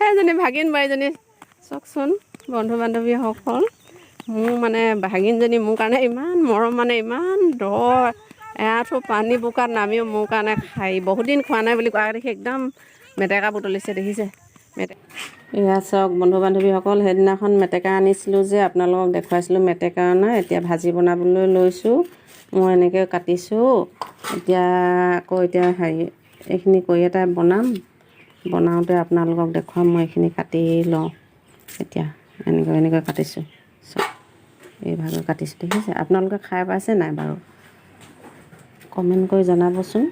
এজনী ভাগিন বোৱাৰীজনী চাওকচোন বন্ধু বান্ধৱীসকল মোৰ মানে ভাগিনজনী মোৰ কাৰণে ইমান মৰম মানে ইমান দ এআঁঠু পানী বোকাত নামিও মোৰ কাৰণে খাই বহুত দিন খোৱা নাই বুলি কোৱা দেখি একদম মেটেকা বুটলিছে দেখিছে এয়া চাওক বন্ধু বান্ধৱীসকল সেইদিনাখন মেটেকা আনিছিলোঁ যে আপোনালোকক দেখুৱাইছিলোঁ মেটেকা অনা এতিয়া ভাজি বনাবলৈ লৈছোঁ মই এনেকৈ কাটিছোঁ এতিয়া আকৌ এতিয়া হেৰি এইখিনি কৰি এটা বনাওঁতে আপোনালোকক দেখুৱাম মই এইখিনি কাটি লওঁ এতিয়া এনেকৈ কাটিছোঁ চব এইভাগে কাটিছোঁ দেখিছে আপোনালোকে খাই পাইছে নাই বাৰু কমেণ্ট কৰি জনাবচোন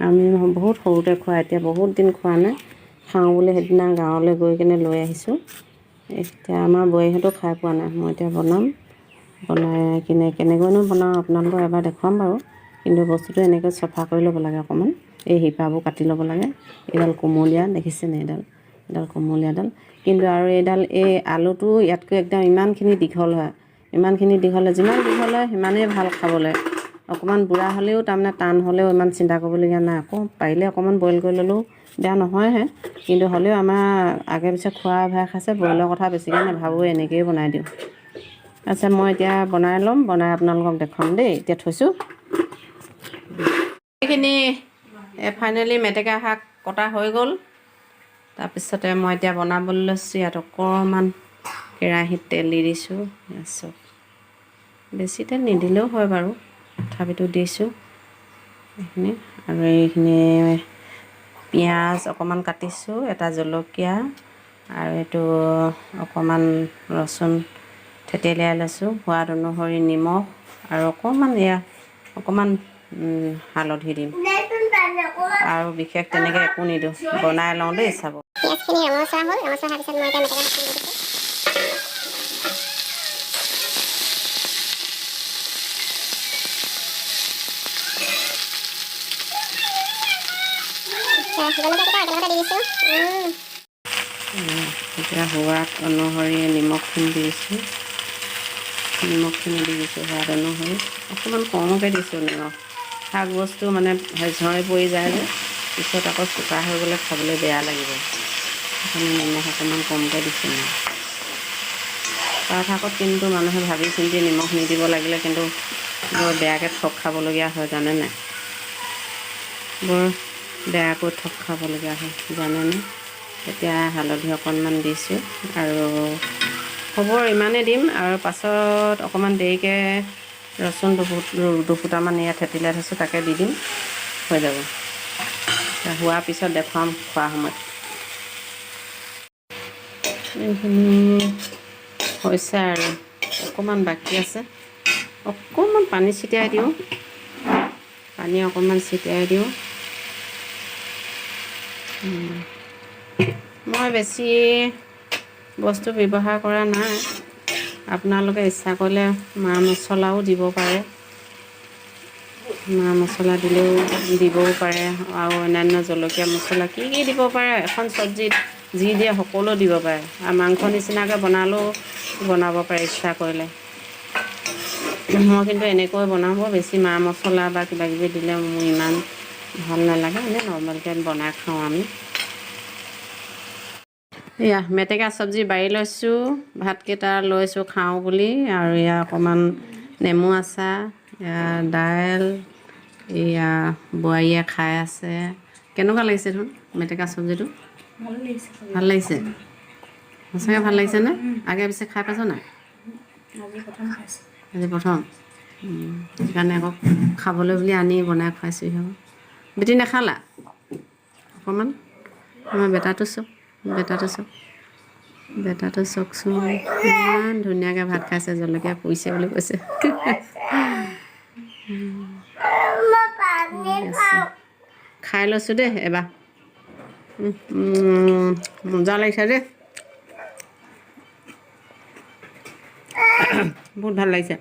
আমি বহুত সৰুতে খোৱা এতিয়া বহুত দিন খোৱা নাই খাওঁ বুলি সেইদিনা গাঁৱলৈ গৈ কিনে লৈ আহিছোঁ এতিয়া আমাৰ বোৱাৰীহঁতেও খাই পোৱা নাই মই এতিয়া বনাই কিনে কেনেকৈনো বনাওঁ আপোনালোকক এবাৰ দেখুৱাম বাৰু কিন্তু বস্তুটো এনেকৈ চফা কৰি ল'ব লাগে অকণমান এই শিপাবোৰ কাটি ল'ব লাগে এইডাল কোমলীয়া দেখিছেনে এইডাল কোমলীয়াডাল কিন্তু আৰু এই আলুটো ইয়াতকৈ একদম ইমানখিনি দীঘল হয় ইমানখিনি দীঘল হয় যিমান দীঘল হয় সিমানেই ভাল খাবলৈ অকণমান বুঢ়া হ'লেও তাৰমানে টান হ'লেও ইমান চিন্তা কৰিবলগীয়া নাই আকৌ পাৰিলে অকণমান বইল কৰি ল'লেও বেয়া নহয়হে কিন্তু হ'লেও আমাৰ আগে পিছে খোৱা অভ্যাস আছে বইলৰ কথা বেছিকৈ নাভাবোঁ এনেকৈয়ে বনাই দিওঁ আচ্ছা মই এতিয়া বনাই ল'ম বনাই আপোনালোকক দেখুৱাম দেই এতিয়া থৈছোঁ এইখিনি ফাইনেলি মেটেকা শাক কটা হৈ গ'ল তাৰপিছতে মই এতিয়া বনাবলৈ লৈছোঁ ইয়াত অকণমান কেৰাহীত তেল দি দিছোঁ চব বেছি তেল নিদিলেও হয় বাৰু তথাপিতো দিছোঁ এইখিনি আৰু এইখিনি পিঁয়াজ অকণমান কাটিছোঁ এটা জলকীয়া আৰু এইটো অকণমান ৰচুন থেতেলিয়াই লৈছোঁ সোৱাদ অনুসৰি নিমখ আৰু অকণমান হালধি দিম আৰু বিশেষ তেনেকৈ একো নিদিওঁ বনাই লওঁ দেই চাব পিঁয়াজখিনি ৰঙচুৱা হ'ল ৰঙচুৱা হোৱাৰ পিছত মই এতিয়া মেটেকা শাকখিনি দিছোঁ জলকীয়াকেইটা একেলগতে দি দিছোঁ এতিয়া সোৱাদ অনুসৰি নিমখখিনি দি দিছোঁ সোৱাদ অনুসৰি অকণমান কমকৈ দিছোঁ নিমখ শাক বস্তু মানে ঝৰি পৰি যায় যে পিছত আকৌ চোকা হৈ গ'লে খাবলৈ বেয়া লাগিব সেইকাৰণে নিমখ অকণমান কমকৈ দিছোঁ মই পাত শাকত কিন্তু মানুহে ভাবি চিন্তি নিমখ নিদিব লাগিলে কিন্তু বৰ বেয়াকৈ ঠগ খাবলগীয়া হয় জানে নাই বৰ বেয়াকৈ ঠগ খাবলগীয়া হয় জানেনে এতিয়া হালধি অকণমান দিছোঁ আৰু হ'ব ইমানেই দিম আৰু পাছত অকণমান দেৰিকৈ ৰচুন দুফুটামান ইয়াত থেতেলিয়াই থৈছোঁ তাকে দি দিম হৈ যাব হোৱাৰ পিছত দেখুৱাম খোৱা সময়ত এইখিনি হৈছে আৰু অকণমান বাকী আছে অকণমান পানী ছটিয়াই দিওঁ মই বেছি বস্তু ব্যৱহাৰ কৰা নাই আপোনালোকে ইচ্ছা কৰিলে মা মছলাও দিব পাৰে মা মছলা দিবও পাৰে আৰু অন্যান্য জলকীয়া মছলা কি দিব পাৰে এখন চব্জিত যি দিয়ে সকলো দিব পাৰে আৰু মাংস নিচিনাকৈ বনাব পাৰে ইচ্ছা কৰিলে মই কিন্তু এনেকৈ বনাব বেছি মা মছলা বা কিবাকিবি দিলে মোৰ ইমান ভাল নালাগে এনেই নৰ্মেলকৈ বনাই খাওঁ আমি এয়া মেটেকা চব্জি বাৰী লৈছোঁ ভাতকেইটা লৈছোঁ খাওঁ বুলি আৰু এয়া অকণমান নেমু আচাৰ দাইল এয়া বোৱাৰীয়ে খাই আছে কেনেকুৱা লাগিছে দেখোন মেটেকা চব্জিটো ভাল লাগিছে সঁচাকৈ ভাল লাগিছেনে আগে পিছে খাই পাইছ নাই আজি প্ৰথম সেইকাৰণে আকৌ খাবলৈ বুলি আনি বনাই খুৱাইছোঁ হ'ব বেটি নাখালা অকণমান আমাৰ বেটাটো চাওকচোন ইমান ধুনীয়াকৈ ভাত খাইছে জলকীয়া পৰিছে বুলি কৈছে খাই লৈছোঁ দেই এবাৰ মজা লাগিছে দেই বহুত ভাল লাগিছে